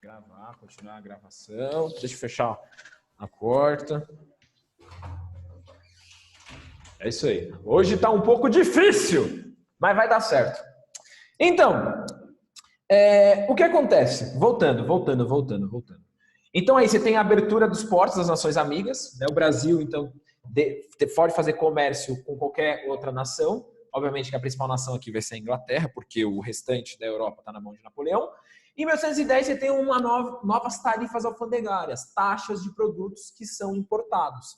Gravar, continuar a gravação. Deixa eu fechar a porta. É isso aí. Hoje tá um pouco difícil, mas vai dar certo. Então, o que acontece? Voltando. Então aí você tem a abertura dos portos das nações amigas, né? O Brasil, então, pode fazer comércio com qualquer outra nação. Obviamente que a principal nação aqui vai ser a Inglaterra, porque o restante da Europa está na mão de Napoleão. Em 1810 você tem novas tarifas alfandegárias, taxas de produtos que são importados.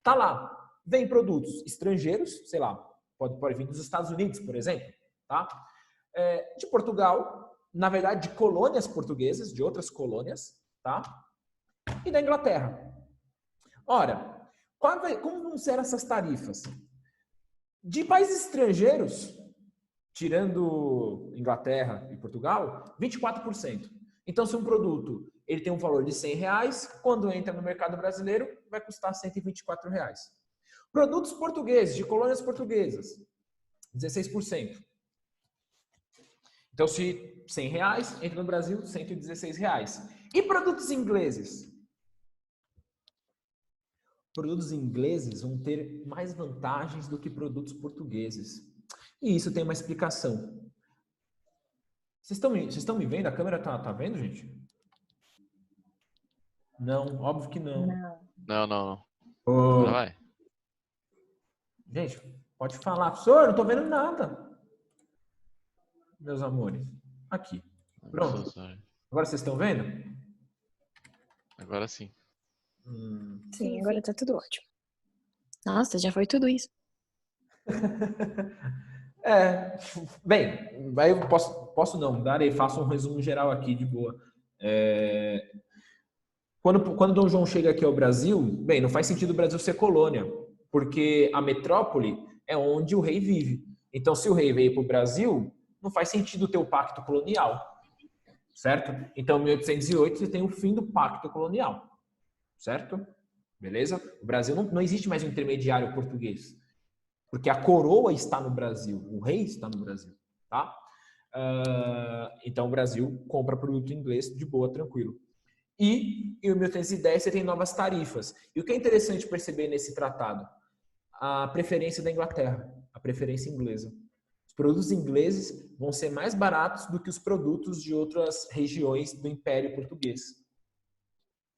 Tá lá, vem produtos estrangeiros, sei lá, pode vir dos Estados Unidos, por exemplo, tá? De Portugal, na verdade de colônias portuguesas, de outras colônias, tá? E da Inglaterra. Ora, como vão ser essas tarifas? De países estrangeiros, tirando Inglaterra e Portugal, 24%. Então, se um produto ele tem um valor de R$100, quando entra no mercado brasileiro, vai custar R$124. Produtos portugueses, de colônias portuguesas, 16%. Então, se R$100, entra no Brasil, R$116. E produtos ingleses? Produtos ingleses vão ter mais vantagens do que produtos portugueses. E isso tem uma explicação. Vocês estão me vendo? A câmera tá vendo, gente? Não, óbvio que não. Não. Oh. Vai. Gente, pode falar. Professor, não tô vendo nada. Meus amores. Aqui. Pronto. Agora vocês estão vendo? Agora sim. Sim, agora tá tudo ótimo. Nossa, já foi tudo isso. Bem, aí eu posso não, darei, faço um resumo geral aqui de boa. Quando Dom João chega aqui ao Brasil, bem, não faz sentido o Brasil ser colônia, porque a metrópole é onde o rei vive. Então, se o rei veio para o Brasil, não faz sentido ter o pacto colonial, certo? Então, em 1808, você tem o fim do pacto colonial, certo? Beleza? O Brasil não existe mais um intermediário português. Porque a coroa está no Brasil, o rei está no Brasil, tá? Então o Brasil compra produto inglês de boa, tranquilo. E em 1810 você tem novas tarifas. E o que é interessante perceber nesse tratado? A preferência da Inglaterra, a preferência inglesa. Os produtos ingleses vão ser mais baratos do que os produtos de outras regiões do Império Português.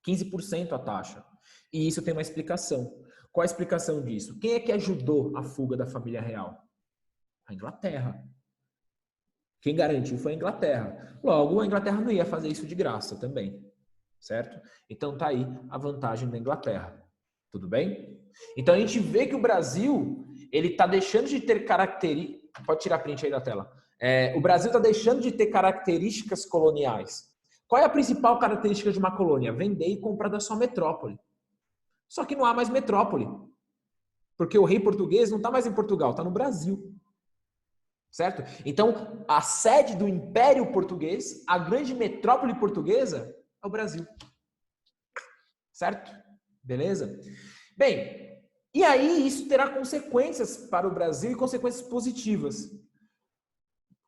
15% a taxa. E isso tem uma explicação. Qual a explicação disso? Quem é que ajudou a fuga da família real? A Inglaterra. Quem garantiu foi a Inglaterra. Logo, a Inglaterra não ia fazer isso de graça também. Certo? Então tá aí a vantagem da Inglaterra. Tudo bem? Então a gente vê que o Brasil, ele tá deixando de ter características... Pode tirar print aí da tela. O Brasil está deixando de ter características coloniais. Qual é a principal característica de uma colônia? Vender e comprar da sua metrópole. Só que não há mais metrópole. Porque o rei português não está mais em Portugal, está no Brasil. Certo? Então, a sede do Império Português, a grande metrópole portuguesa, é o Brasil. Certo? Beleza? Bem, e aí isso terá consequências para o Brasil e consequências positivas. O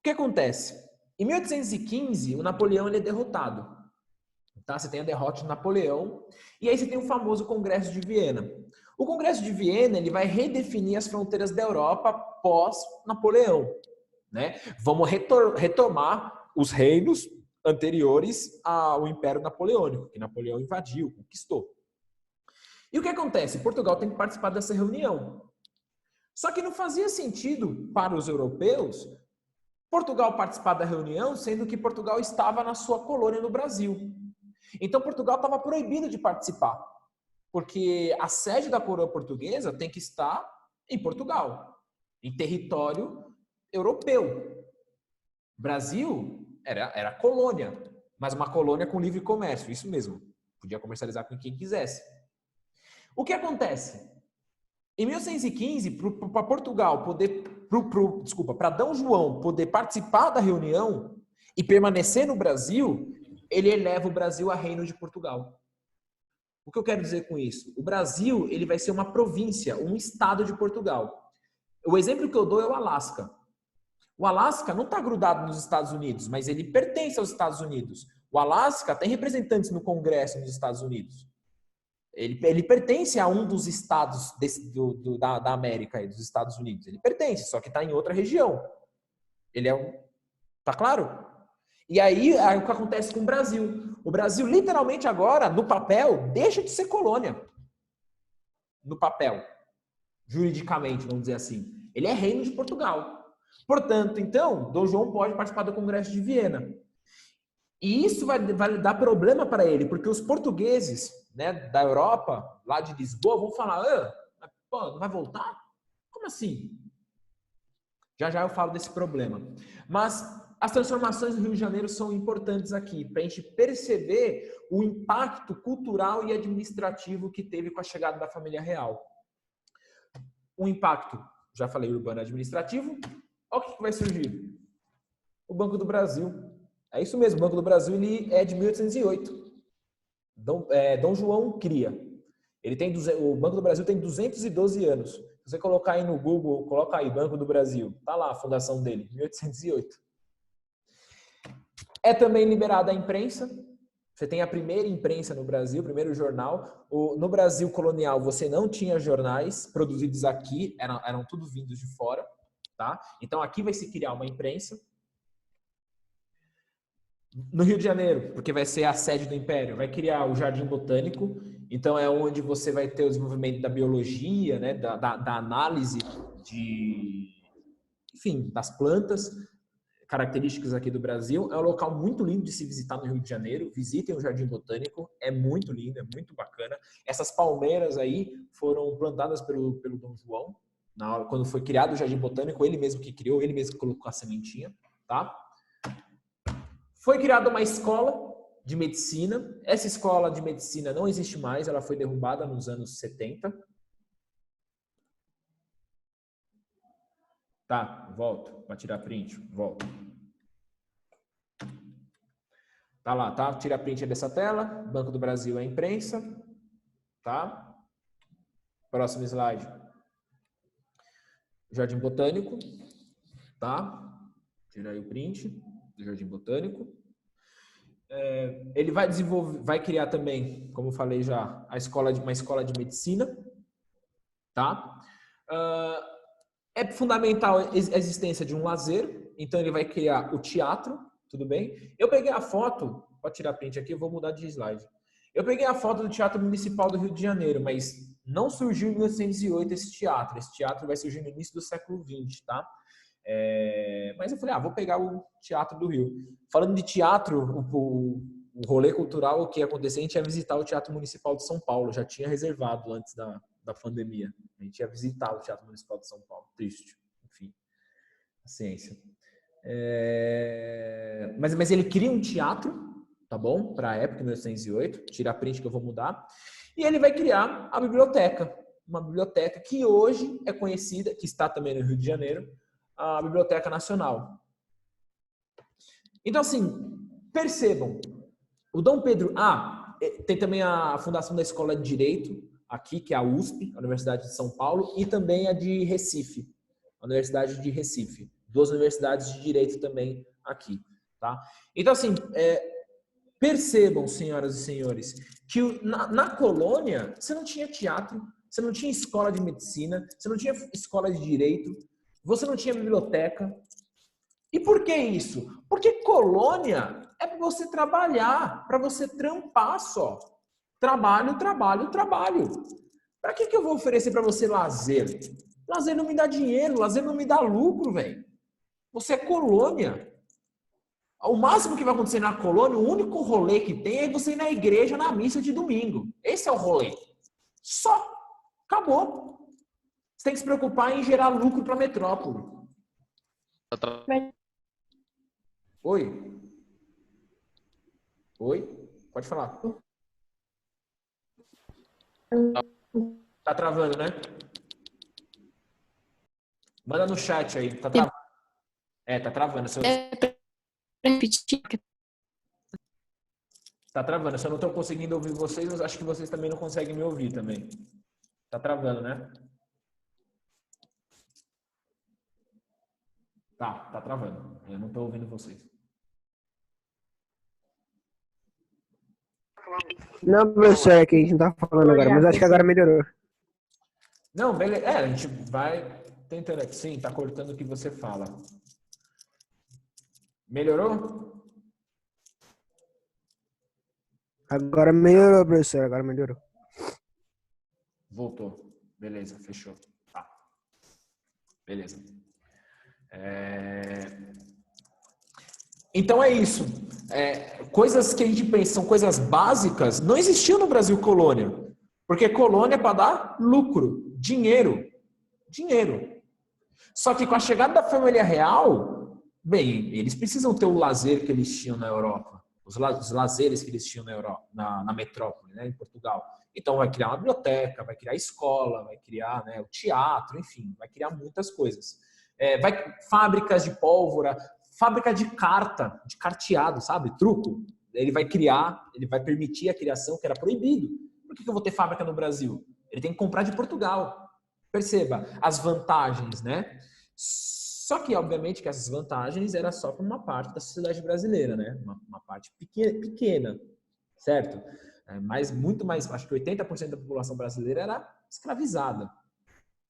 que acontece? Em 1815, o Napoleão ele é derrotado. Tá? Você tem a derrota de Napoleão e aí você tem o famoso Congresso de Viena. O Congresso de Viena ele vai redefinir as fronteiras da Europa pós-Napoleão. Né? Vamos retomar os reinos anteriores ao Império Napoleônico, que Napoleão invadiu, conquistou. E o que acontece? Portugal tem que participar dessa reunião. Só que não fazia sentido para os europeus Portugal participar da reunião, sendo que Portugal estava na sua colônia no Brasil. Então, Portugal estava proibido de participar, porque a sede da coroa portuguesa tem que estar em Portugal, em território europeu. Brasil era colônia, mas uma colônia com livre comércio, isso mesmo. Podia comercializar com quem quisesse. O que acontece? Em 1815, para Portugal poder, para Dom João poder participar da reunião e permanecer no Brasil, ele eleva o Brasil a reino de Portugal. O que eu quero dizer com isso? O Brasil ele vai ser uma província, um estado de Portugal. O exemplo que eu dou é o Alasca. O Alasca não está grudado nos Estados Unidos, mas ele pertence aos Estados Unidos. O Alasca tem representantes no Congresso nos Estados Unidos. Ele pertence a um dos estados da América, dos Estados Unidos. Ele pertence, só que está em outra região. Ele é um... Tá claro? E aí, o que acontece com o Brasil? O Brasil, literalmente agora, no papel, deixa de ser colônia. No papel. Juridicamente, vamos dizer assim. Ele é reino de Portugal. Portanto, então, Dom João pode participar do Congresso de Viena. E isso vai dar problema para ele, porque os portugueses, né, da Europa, lá de Lisboa, vão falar, pô, não vai voltar? Como assim? Já já eu falo desse problema. Mas as transformações do Rio de Janeiro são importantes aqui, para a gente perceber o impacto cultural e administrativo que teve com a chegada da família real. O impacto, já falei, urbano e administrativo. Olha o que vai surgir. O Banco do Brasil. É isso mesmo, o Banco do Brasil ele é de 1808. Dom João cria. O Banco do Brasil tem 212 anos. Se você colocar aí no Google, coloca aí Banco do Brasil. Tá lá a fundação dele, 1808. É também liberada a imprensa. Você tem a primeira imprensa no Brasil, o primeiro jornal. No Brasil colonial você não tinha jornais produzidos aqui, eram tudo vindos de fora. Tá? Então aqui vai se criar uma imprensa. No Rio de Janeiro, porque vai ser a sede do Império, vai criar o Jardim Botânico. Então é onde você vai ter o desenvolvimento da biologia, né, da análise enfim, das plantas, características aqui do Brasil. É um local muito lindo de se visitar no Rio de Janeiro. Visitem o Jardim Botânico, é muito lindo, é muito bacana. Essas palmeiras aí foram plantadas pelo Dom João. Quando foi criado o Jardim Botânico, ele mesmo que criou, ele mesmo que colocou a sementinha, tá? Foi criada uma escola de medicina. Essa escola de medicina não existe mais, ela foi derrubada nos anos 70. Tá, volto para tirar print, volto. Tá lá, tá? Tira print dessa tela. Banco do Brasil é a imprensa. Tá? Próximo slide. Jardim Botânico. Tá? Tira aí o print do Jardim Botânico. Ele vai desenvolver, vai criar também, como eu falei já, uma escola de medicina. Tá? É fundamental a existência de um lazer. Então ele vai criar o teatro. Tudo bem? Eu peguei a foto, pode tirar print aqui, eu vou mudar de slide. Eu peguei a foto do Teatro Municipal do Rio de Janeiro, mas não surgiu em 1908 esse teatro. Esse teatro vai surgir no início do século XX, tá? Mas eu falei, vou pegar o Teatro do Rio. Falando de teatro, o rolê cultural, o que ia acontecer, a gente ia visitar o Teatro Municipal de São Paulo. Já tinha reservado antes da pandemia. A gente ia visitar o Teatro Municipal de São Paulo. Triste. Enfim, a ciência. Mas ele cria um teatro, tá bom? Para a época, 1908. Tira a print que eu vou mudar. E ele vai criar a biblioteca. Uma biblioteca que hoje é conhecida, que está também no Rio de Janeiro, a Biblioteca Nacional. Então, assim, percebam. O Dom Pedro... tem também a fundação da Escola de Direito, aqui, que é a USP, a Universidade de São Paulo, e também a de Recife, a Universidade de Recife. 2 universidades de direito também aqui, tá? Então, assim, percebam, senhoras e senhores, que na colônia você não tinha teatro, você não tinha escola de medicina, você não tinha escola de direito, você não tinha biblioteca. E por que isso? Porque colônia é para você trabalhar, para você trampar só. Trabalho, trabalho, trabalho. Para que eu vou oferecer para você lazer? Lazer não me dá dinheiro, lazer não me dá lucro, velho. Você é colônia. O máximo que vai acontecer na colônia, o único rolê que tem é você ir na igreja na missa de domingo. Esse é o rolê. Só. Acabou. Você tem que se preocupar em gerar lucro para a metrópole. Oi? Oi? Pode falar. Tá travando, né? Manda no chat aí. Tá travando. Tá travando. Tá travando. Se eu não tô conseguindo ouvir vocês, eu acho que vocês também não conseguem me ouvir também. Tá travando, né? Tá travando. Eu não tô ouvindo vocês. Não, professor, é que a gente não tá falando agora, mas acho que agora melhorou. Não, beleza. É, a gente vai tentando aqui. Sim, tá cortando o que você fala. Melhorou? Agora melhorou, professor, agora melhorou. Voltou. Beleza, fechou. Tá. Beleza. Então é isso. Coisas que a gente pensa são coisas básicas, não existiam no Brasil colônia. Porque colônia é para dar lucro, dinheiro. Dinheiro. Só que com a chegada da família real, bem, eles precisam ter o lazer que eles tinham na Europa. Os lazeres que eles tinham na Europa, na metrópole, né, em Portugal. Então vai criar uma biblioteca, vai criar escola, vai criar, né, o teatro, enfim, vai criar muitas coisas. Fábricas de pólvora, fábrica de carta, de carteado, sabe? Truco. Ele vai criar, ele vai permitir a criação que era proibido. Por que eu vou ter fábrica no Brasil? Ele tem que comprar de Portugal. Perceba as vantagens, né? Só que, obviamente, que essas vantagens era só para uma parte da sociedade brasileira, né? Uma parte pequena, certo? Mas muito mais, acho que 80% da população brasileira era escravizada.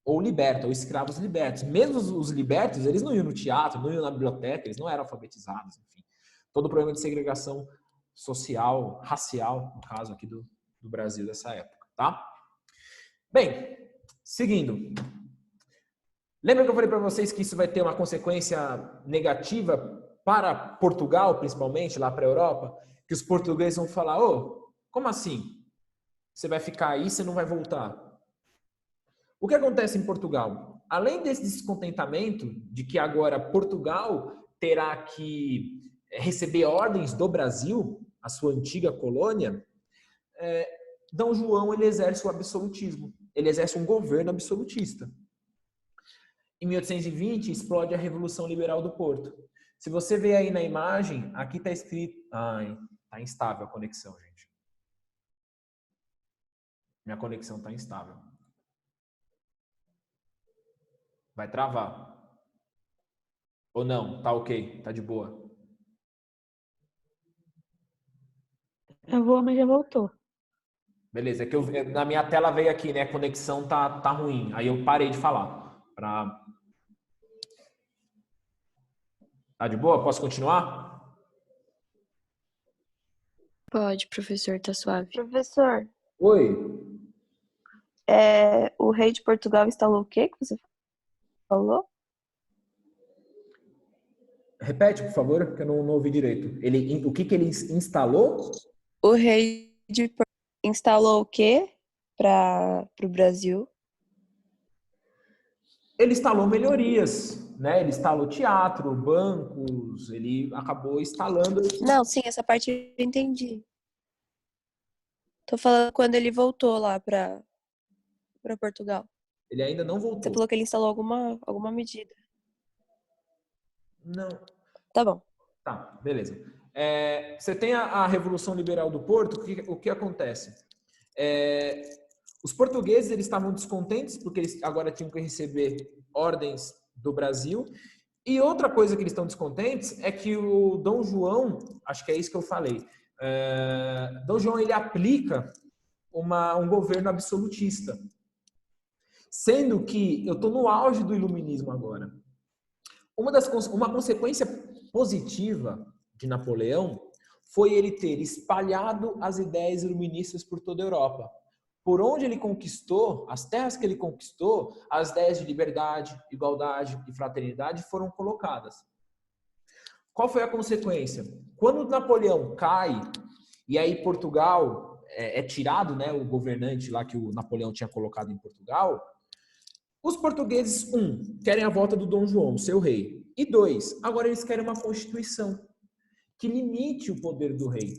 Ou liberta, ou escravos libertos. Mesmo os libertos, eles não iam no teatro, não iam na biblioteca, eles não eram alfabetizados, enfim. Todo o problema de segregação social, racial, no caso aqui do Brasil dessa época, tá? Bem, seguindo. Lembra que eu falei para vocês que isso vai ter uma consequência negativa para Portugal, principalmente, lá para a Europa? Que os portugueses vão falar, como assim? Você vai ficar aí, você não vai voltar? O que acontece em Portugal? Além desse descontentamento de que agora Portugal terá que receber ordens do Brasil, a sua antiga colônia, D. João ele exerce o absolutismo. Ele exerce um governo absolutista. Em 1820, explode a Revolução Liberal do Porto. Se você ver aí na imagem, aqui está escrito... Está instável a conexão, gente. Minha conexão está instável. Vai travar. Ou não? Tá ok, tá de boa. Travou, mas já voltou. Beleza, é que na minha tela veio aqui, né? A conexão tá ruim. Aí eu parei de falar. Tá de boa? Posso continuar? Pode, professor, tá suave. Professor, Oi. o rei de Portugal instalou o quê que você falou? Repete, por favor, que eu não ouvi direito. O que ele instalou? O rei de Portugal instalou o quê para o Brasil? Ele instalou melhorias, né? Ele instalou teatro, bancos, ele acabou instalando... Não, sim, essa parte eu entendi. Tô falando quando ele voltou lá para Portugal. Ele ainda não Você voltou. falou que ele instalou alguma medida. Não. Tá bom. Tá, beleza. Você tem a Revolução Liberal do Porto, o que acontece? Os portugueses eles estavam descontentes porque eles agora tinham que receber ordens do Brasil. E outra coisa que eles estão descontentes é que o Dom João, acho que é isso que eu falei, Dom João ele aplica um governo absolutista. Sendo que eu estou no auge do iluminismo agora. Uma consequência positiva de Napoleão foi ele ter espalhado as ideias iluministas por toda a Europa. Por onde ele conquistou, as terras que ele conquistou, as ideias de liberdade, igualdade e fraternidade foram colocadas. Qual foi a consequência? Quando Napoleão cai, e aí Portugal é tirado, né, o governante lá que o Napoleão tinha colocado em Portugal, os portugueses, querem a volta do Dom João, seu rei. E 2, agora eles querem uma constituição que limite o poder do rei.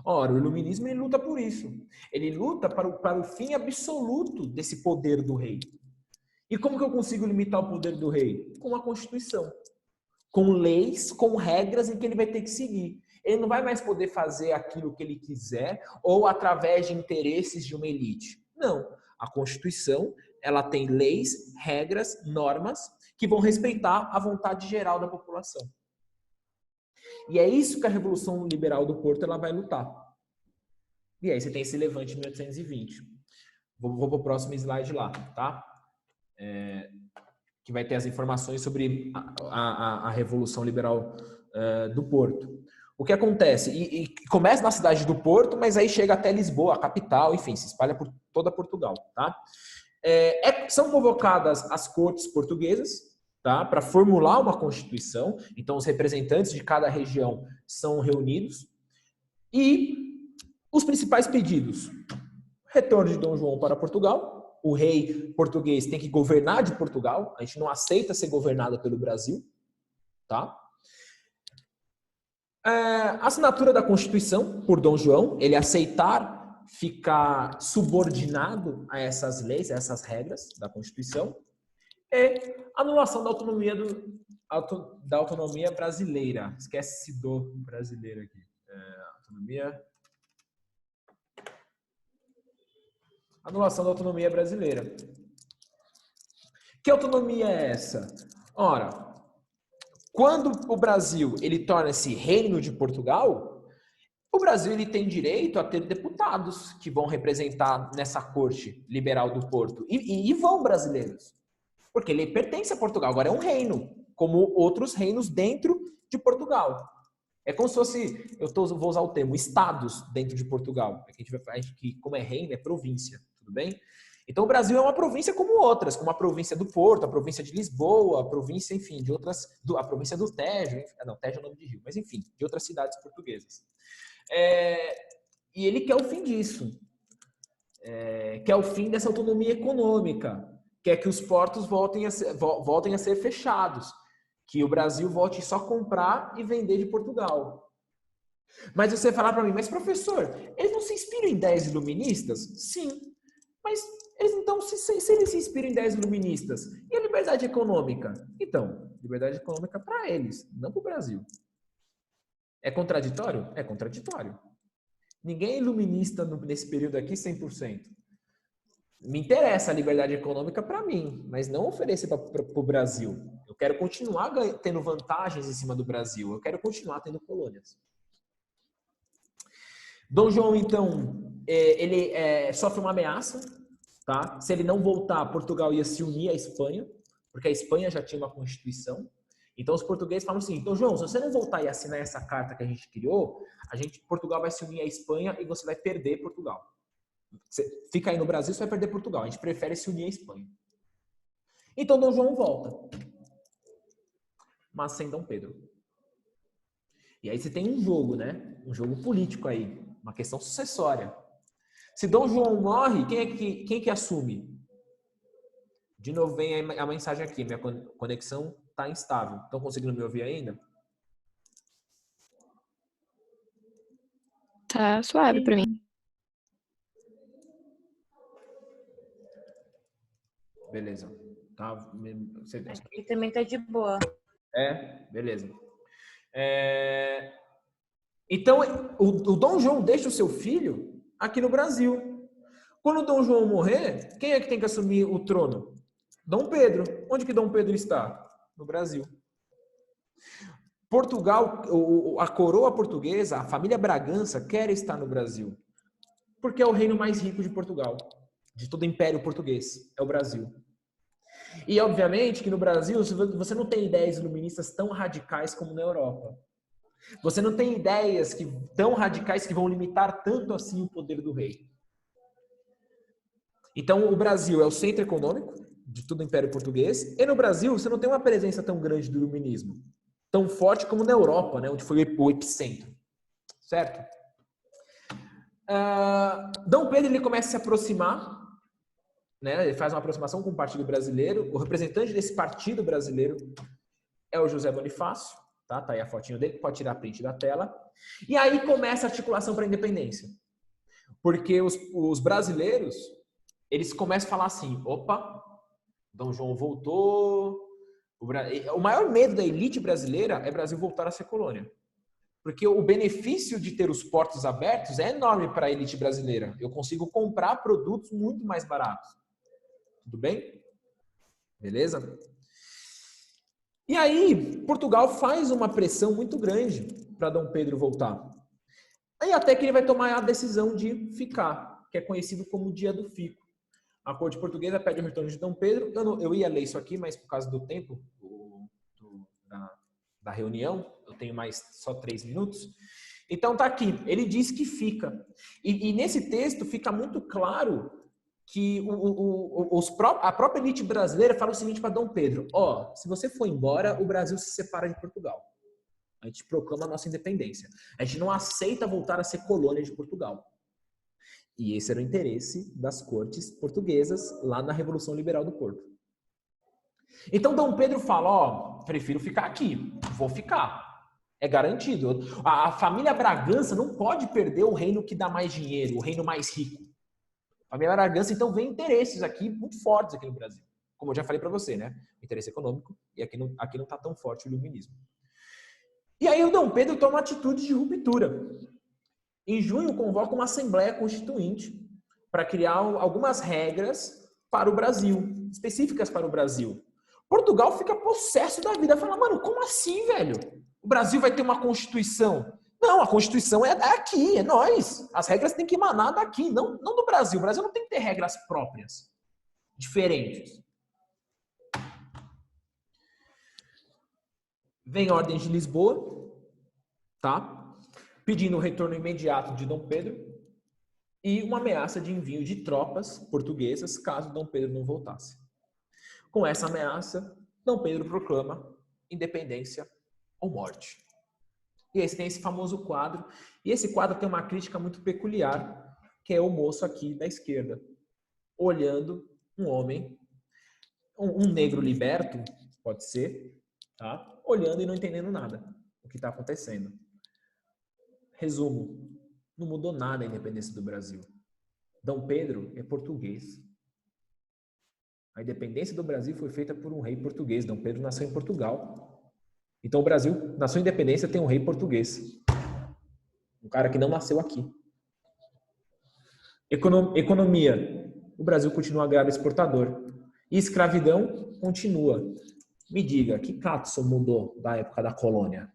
Ora, o iluminismo ele luta por isso. Ele luta para o fim absoluto desse poder do rei. E como que eu consigo limitar o poder do rei? Com a Constituição. Com leis, com regras em que ele vai ter que seguir. Ele não vai mais poder fazer aquilo que ele quiser ou através de interesses de uma elite. Não. A Constituição, ela tem leis, regras, normas que vão respeitar a vontade geral da população. E é isso que a Revolução Liberal do Porto ela vai lutar. E aí você tem esse levante em 1820. Vou para o próximo slide lá, tá? Que vai ter as informações sobre a Revolução Liberal do Porto. O que acontece? E começa na cidade do Porto, mas aí chega até Lisboa, a capital, enfim, se espalha por toda Portugal, tá? São convocadas as cortes portuguesas, tá? Para formular uma constituição. Então, os representantes de cada região são reunidos. E os principais pedidos: retorno de Dom João para Portugal. O rei português tem que governar de Portugal. A gente não aceita ser governado pelo Brasil, tá? Assinatura da Constituição por Dom João, ele aceitar ficar subordinado a essas leis, a essas regras da Constituição, e anulação da autonomia brasileira. Esquece do brasileiro aqui. Anulação da autonomia brasileira. Que autonomia é essa? Ora, quando o Brasil ele torna-se reino de Portugal, o Brasil ele tem direito a ter deputados que vão representar nessa corte liberal do Porto. E vão brasileiros. Porque ele pertence a Portugal, agora é um reino, como outros reinos dentro de Portugal. É como se fosse, vou usar o termo, estados dentro de Portugal. A gente vai falar que, como é reino, é província, tudo bem? Então o Brasil é uma província como outras, como a província do Porto, a província de Lisboa, a província, enfim, de outras, a província do Tejo, não, Tejo é o nome de rio, mas enfim, de outras cidades portuguesas. E ele quer o fim disso, quer o fim dessa autonomia econômica, quer que os portos voltem a ser fechados, que o Brasil volte só a comprar e vender de Portugal. Mas você falar para mim, mas professor, eles não se inspiram em ideias iluministas? Sim, mas então, se eles se inspiram em ideias iluministas, e a liberdade econômica? Então, liberdade econômica para eles, não para o Brasil. É contraditório? É contraditório. Ninguém é iluminista nesse período aqui 100%. Me interessa a liberdade econômica para mim, mas não oferecer para o Brasil. Eu quero continuar tendo vantagens em cima do Brasil. Eu quero continuar tendo colônias. Dom João, então, ele sofre uma ameaça, tá? Se ele não voltar, Portugal ia se unir à Espanha, porque a Espanha já tinha uma constituição. Então, os portugueses falam assim, Dom João, se você não voltar e assinar essa carta que a gente criou, Portugal vai se unir à Espanha e você vai perder Portugal. Você fica aí no Brasil, você vai perder Portugal. A gente prefere se unir à Espanha. Então, Dom João volta. Mas sem Dom Pedro. E aí você tem um jogo, né? Um jogo político aí. Uma questão sucessória. Se Dom João morre, quem que assume? De novo vem a mensagem aqui. Minha conexão está instável. Estão conseguindo me ouvir ainda? Tá suave para mim. Beleza. Tá, acho que ele também tá de boa. Beleza. Então, o Dom João deixa o seu filho aqui no Brasil. Quando o Dom João morrer, quem é que tem que assumir o trono? Dom Pedro. Onde que Dom Pedro está? No Brasil. Portugal, a coroa portuguesa, a família Bragança quer estar no Brasil. Porque é o reino mais rico de Portugal. De todo o Império Português. É o Brasil. E, obviamente, que no Brasil você não tem ideias iluministas tão radicais como na Europa. Você não tem ideias tão radicais que vão limitar tanto assim o poder do rei. Então, o Brasil é o centro econômico de todo o Império Português. E no Brasil, você não tem uma presença tão grande do iluminismo. Tão forte como na Europa, né, onde foi o epicentro. Certo? Dom Pedro ele começa a se aproximar. Né, ele faz uma aproximação com o Partido Brasileiro. O representante desse Partido Brasileiro é o José Bonifácio. Tá aí a fotinho dele, pode tirar print da tela. E aí começa a articulação para a independência. Porque os brasileiros, eles começam a falar assim, opa, Dom João voltou. O maior medo da elite brasileira é o Brasil voltar a ser colônia. Porque o benefício de ter os portos abertos é enorme para a elite brasileira. Eu consigo comprar produtos muito mais baratos. Tudo bem? Beleza? E aí, Portugal faz uma pressão muito grande para Dom Pedro voltar. Aí até que ele vai tomar a decisão de ficar, que é conhecido como Dia do Fico. A corte portuguesa pede o retorno de Dom Pedro. Eu ia ler isso aqui, mas por causa do tempo da reunião, eu tenho mais só 3 minutos. Então tá aqui, ele diz que fica. E nesse texto fica muito claro que a própria elite brasileira fala o seguinte para Dom Pedro: se você for embora, o Brasil se separa de Portugal. A gente proclama a nossa independência. A gente não aceita voltar a ser colônia de Portugal. E esse era o interesse das cortes portuguesas lá na Revolução Liberal do Porto. Então Dom Pedro fala: prefiro ficar aqui, vou ficar. É garantido. A família Bragança não pode perder o reino que dá mais dinheiro, o reino mais rico. A família Bragança, então, vê interesses aqui muito fortes aqui no Brasil. Como eu já falei para você, né? O interesse econômico, e aqui não está tão forte o iluminismo. E aí o Dom Pedro toma atitude de ruptura. Em junho, convoca uma Assembleia Constituinte para criar algumas regras para o Brasil, específicas para o Brasil. Portugal fica possesso da vida. Fala: mano, como assim, velho? O Brasil vai ter uma Constituição? Não, a Constituição é daqui, é nós. As regras têm que emanar daqui, não do Brasil. O Brasil não tem que ter regras próprias, diferentes. Vem a Ordem de Lisboa, tá? Pedindo o retorno imediato de Dom Pedro e uma ameaça de envio de tropas portuguesas caso Dom Pedro não voltasse. Com essa ameaça, Dom Pedro proclama independência ou morte. E aí você tem esse famoso quadro, e esse quadro tem uma crítica muito peculiar, que é o moço aqui da esquerda, olhando um homem, um negro liberto, pode ser, tá? Olhando e não entendendo nada o que está acontecendo. Resumo, não mudou nada a independência do Brasil. Dom Pedro é português. A independência do Brasil foi feita por um rei português. Dom Pedro nasceu em Portugal. Então o Brasil, na sua independência, tem um rei português. Um cara que não nasceu aqui. Economia. O Brasil continua grave exportador. E escravidão continua. Me diga, que Catson mudou da época da colônia?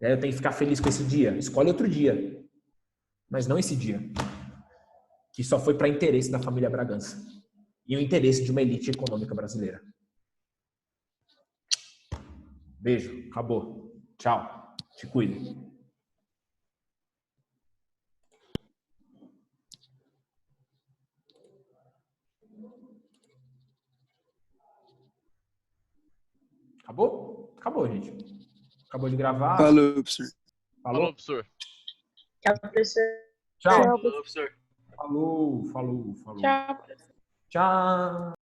Eu tenho que ficar feliz com esse dia. Escolhe outro dia. Mas não esse dia. Que só foi para interesse da família Bragança. E o interesse de uma elite econômica brasileira. Beijo. Acabou. Tchau. Te cuide. Acabou? Acabou, gente. Acabou de gravar. Falou, professor. Falou? Falou, professor. Tchau, professor. Tchau. Falou, professor. Falou. Tchau, professor. Tchau.